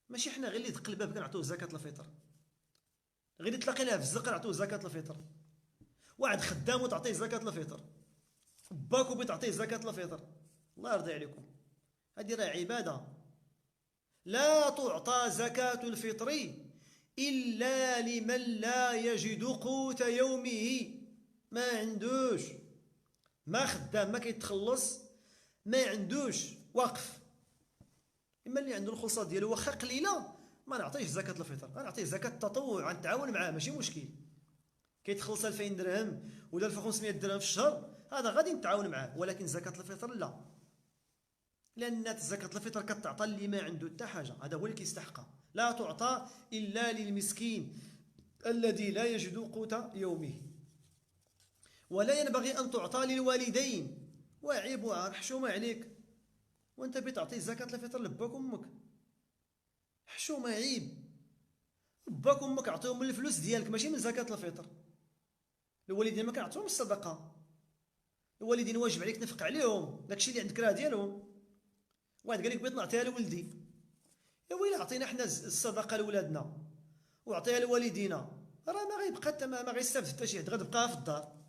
ماشي حنا غير اللي دق الباب كنعطيوه زكاة الفطر، غير اللي تلاقيناه في الزق نعطيوه زكاة الفطر. واحد خدام وتعطيه زكاة الفطر، باكو بتعطيه زكاة الفطر. الله يرضي عليكم، هذه راه عبادة. لا تعطى زكاة الفطر إلا لمن لا يجد قوت يومه. ما عندوش، ما خدام، ما كيتخلص، ما عندوش وقف. اما اللي عنده الخلصه ديالو واخا قليله ما نعطيهش زكاه الفطر، غنعطيه زكاه التطوع، غنتعاون معاه ماشي مشكل. كيتخلص 2000 درهم ولا 1500 درهم في الشهر، هذا غادي نتعاون معاه. ولكن زكاه الفطر لا، لان زكاه الفطر كتعطى اللي ما عنده حتى حاجه، هذا هو اللي كيستحقها. لا تعطى الا للمسكين الذي لا يجد قوت يومه. ولا ينبغي ان تعطى للوالدين، وعيب وعار حشومه عليك وانت بتعطي زكاه الفطر لباك وامك. حشومه، عيب. باك وامك عطيهم من الفلوس ديالك ماشي من زكاة الفطر. الوالدين ما كنعطيهمش الصدقة، الوالدين واجب عليك تنفق عليهم، داكشي اللي عندك راه ديالهم. واحد قال لك بغيت نعطيها لولدي، يا ويلي عطينا حنا الصدقة لولادنا وعطيها لوالدينا، راه ما غيبقى حتى ما غيستافد حتى شي حد، غتبقى في الدار.